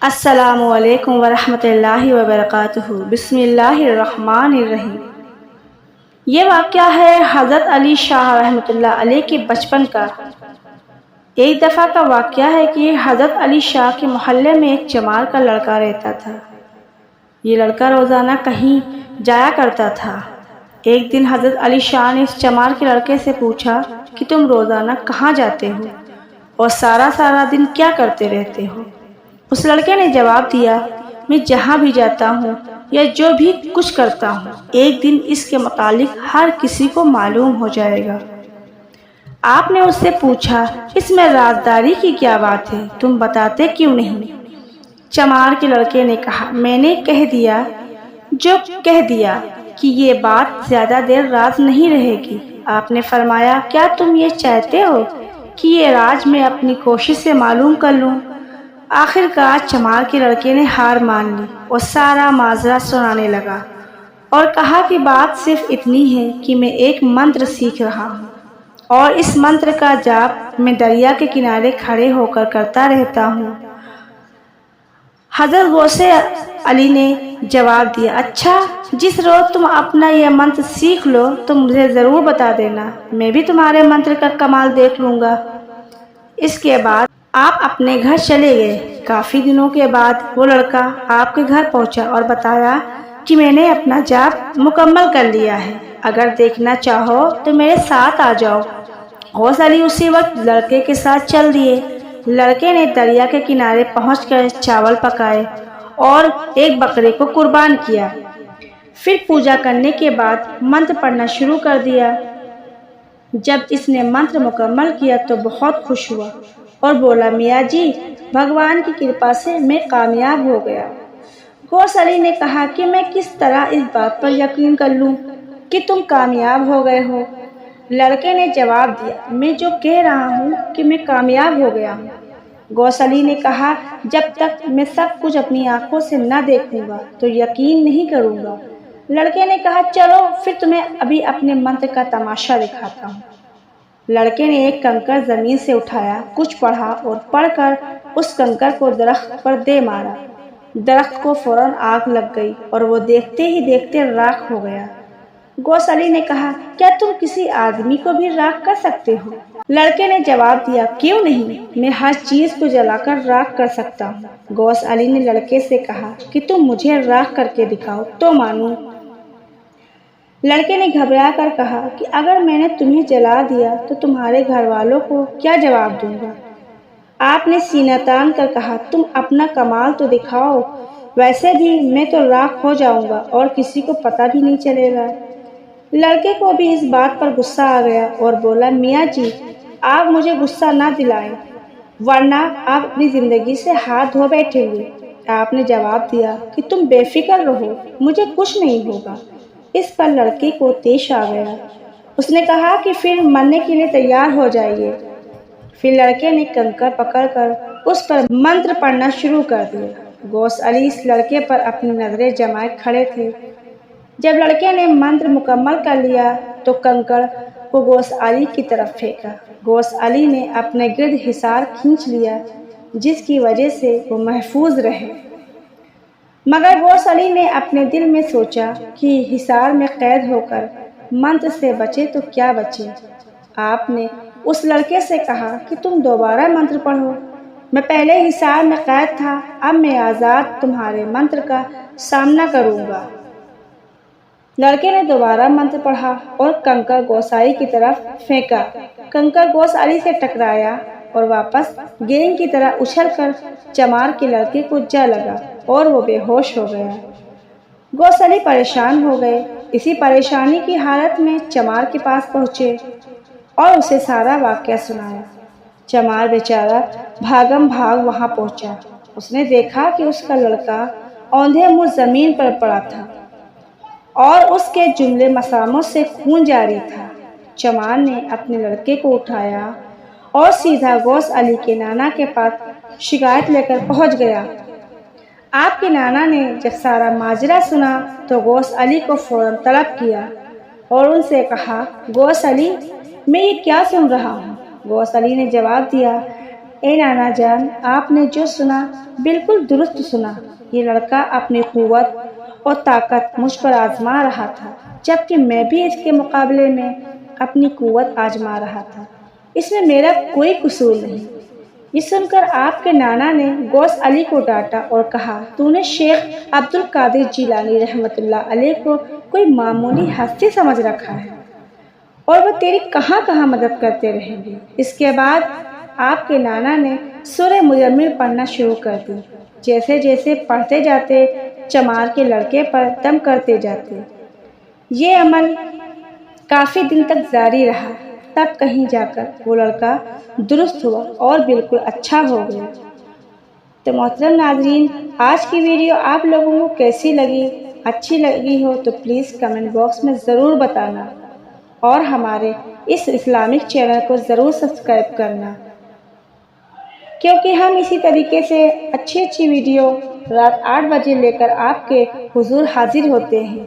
السلام علیکم ورحمۃ اللہ وبرکاتہ۔ بسم اللہ الرحمن الرحیم۔ یہ واقعہ ہے حضرت علی شاہ رحمۃ اللہ علیہ کے بچپن کا۔ ایک دفعہ کا واقعہ ہے کہ حضرت علی شاہ کے محلے میں ایک چمار کا لڑکا رہتا تھا۔ یہ لڑکا روزانہ کہیں جایا کرتا تھا۔ ایک دن حضرت علی شاہ نے اس چمار کے لڑکے سے پوچھا کہ تم روزانہ کہاں جاتے ہو اور سارا دن کیا کرتے رہتے ہو؟ اس لڑکے نے جواب دیا، میں جہاں بھی جاتا ہوں یا جو بھی کچھ کرتا ہوں، ایک دن اس کے متعلق ہر کسی کو معلوم ہو جائے گا۔ آپ نے اس سے پوچھا، اس میں رازداری کی کیا بات ہے؟ تم بتاتے کیوں نہیں؟ چمار کے لڑکے نے کہا، میں نے کہہ دیا کہ یہ بات زیادہ دیر راز نہیں رہے گی۔ آپ نے فرمایا، کیا تم یہ چاہتے ہو کہ یہ راز میں اپنی کوشش سے معلوم کر لوں؟ آخر کار چمار کے لڑکے نے ہار مان لی اور سارا ماجرا سنانے لگا اور کہا کہ بات صرف اتنی ہے کہ میں ایک منتر سیکھ رہا ہوں اور اس منتر کا جاپ میں دریا کے کنارے کھڑے ہو کر کرتا رہتا ہوں۔ حضرت غوث علی نے جواب دیا، اچھا، جس روز تم اپنا یہ منتر سیکھ لو تو مجھے ضرور بتا دینا، میں بھی تمہارے منتر کا کمال دیکھ لوں گا۔ اس کے بعد آپ اپنے گھر چلے گئے۔ کافی دنوں کے بعد وہ لڑکا آپ کے گھر پہنچا اور بتایا کہ میں نے اپنا جاپ مکمل کر لیا ہے، اگر دیکھنا چاہو تو میرے ساتھ آ جاؤ۔ غوث علی اسی وقت لڑکے کے ساتھ چل دیے۔ لڑکے نے دریا کے کنارے پہنچ کر چاول پکائے اور ایک بکرے کو قربان کیا۔ پھر پوجا کرنے کے بعد منتر پڑھنا شروع کر دیا۔ جب اس نے منتر مکمل کیا تو بہت خوش ہوا اور بولا، میاں جی، بھگوان کی کرپا سے میں کامیاب ہو گیا۔ غوث علی نے کہا کہ میں کس طرح اس بات پر یقین کر لوں کہ تم کامیاب ہو گئے ہو؟ لڑکے نے جواب دیا، میں جو کہہ رہا ہوں کہ میں کامیاب ہو گیا ہوں۔ غوث علی نے کہا، جب تک میں سب کچھ اپنی آنکھوں سے نہ دیکھوں گا تو یقین نہیں کروں گا۔ لڑکے نے کہا، چلو پھر تمہیں ابھی اپنے منتر کا تماشا دکھاتا ہوں۔ لڑکے نے ایک کنکر زمین سے اٹھایا، کچھ پڑھا اور پڑھ کر اس کنکر کو درخت پر دے مارا۔ درخت کو فوراً آگ لگ گئی اور وہ دیکھتے ہی دیکھتے راکھ ہو گیا۔ غوث علی نے کہا، کیا تم کسی آدمی کو بھی راکھ کر سکتے ہو؟ لڑکے نے جواب دیا، کیوں نہیں، میں ہر چیز کو جلا کر راکھ کر سکتا ہوں۔ غوث علی نے لڑکے سے کہا کہ تم مجھے راکھ کر کے دکھاؤ تو مانوں۔ لڑکے نے گھبرا کر کہا کہ اگر میں نے تمہیں جلا دیا تو تمہارے گھر والوں کو کیا جواب دوں گا؟ آپ نے سینہ تان کر کہا، تم اپنا کمال تو دکھاؤ، ویسے بھی میں تو راکھ ہو جاؤں گا اور کسی کو پتہ بھی نہیں چلے گا۔ لڑکے کو بھی اس بات پر غصہ آ گیا اور بولا، میاں جی، آپ مجھے غصہ نہ دلائیں ورنہ آپ اپنی زندگی سے ہاتھ دھو بیٹھیں گے۔ آپ نے جواب دیا کہ تم بے فکر رہو، مجھے کچھ نہیں ہوگا۔ اس پر لڑکے کو طیش آ گیا۔ اس نے کہا کہ پھر مرنے کے لیے تیار ہو جائیے۔ پھر لڑکے نے کنکر پکڑ کر اس پر منتر پڑھنا شروع کر دیا۔ غوث علی اس لڑکے پر اپنی نظریں جمائے کھڑے تھے۔ جب لڑکے نے منتر مکمل کر لیا تو کنکر کو غوث علی کی طرف پھینکا۔ غوث علی نے اپنے گرد حصار کھینچ لیا جس کی وجہ سے وہ محفوظ رہے، مگر غوث علی نے اپنے دل میں سوچا کہ حصار میں قید ہو کر منتر سے بچے تو کیا بچے۔ آپ نے اس لڑکے سے کہا کہ تم دوبارہ منتر پڑھو، میں پہلے حصار میں قید تھا، اب میں آزاد تمہارے منتر کا سامنا کروں گا۔ لڑکے نے دوبارہ منتر پڑھا اور کنکر غوث علی کی طرف پھینکا۔ کنکر غوث علی سے ٹکرایا اور واپس گیند کی طرح اچھل کر چمار کے لڑکے کو جا لگا اور وہ بے ہوش ہو گیا۔ غوث علی پریشان ہو گئے۔ اسی پریشانی کی حالت میں چمار کے پاس پہنچے اور اسے سارا واقعہ سنایا۔ چمار بیچارہ بھاگم بھاگ وہاں پہنچا۔ اس نے دیکھا کہ اس کا لڑکا اوندھے منہ زمین پر پڑا تھا اور اس کے جملے مساموں سے خون جاری تھا۔ چمار نے اپنے لڑکے کو اٹھایا اور سیدھا غوث علی کے نانا کے پاس شکایت لے کر پہنچ گیا۔ آپ کے نانا نے جب سارا ماجرا سنا تو غوث علی کو فوراً طلب کیا اور ان سے کہا، غوث علی، میں یہ کیا سن رہا ہوں؟ غوث علی نے جواب دیا، اے نانا جان، آپ نے جو سنا بالکل درست سنا۔ یہ لڑکا اپنی قوت اور طاقت مجھ پر آزما رہا تھا، جبکہ میں بھی اس کے مقابلے میں اپنی قوت آزما رہا تھا۔ اس میں میرا کوئی قصور نہیں۔ یہ سن کر آپ کے نانا نے غوث علی کو ڈانٹا اور کہا، تو نے شیخ عبد القادر جیلانی رحمۃ اللہ علیہ کو کوئی معمولی ہستی سمجھ رکھا ہے، اور وہ تیری کہاں کہاں مدد کرتے رہیں گے۔ اس کے بعد آپ کے نانا نے سورہ مزمل پڑھنا شروع کر دی۔ جیسے جیسے پڑھتے جاتے، چمار کے لڑکے پر دم کرتے جاتے۔ یہ عمل کافی دن تک جاری رہا، تب کہیں جا کر وہ لڑکا درست ہوا اور بالکل اچھا ہو گیا۔ تو محترم ناظرین، آج کی ویڈیو آپ لوگوں کو کیسی لگی؟ اچھی لگی ہو تو پلیز کمنٹ باکس میں ضرور بتانا، اور ہمارے اس اسلامک چینل کو ضرور سبسکرائب کرنا، کیونکہ ہم اسی طریقے سے اچھی ویڈیو رات 8 بجے لے کر آپ کے حضور حاضر ہوتے ہیں۔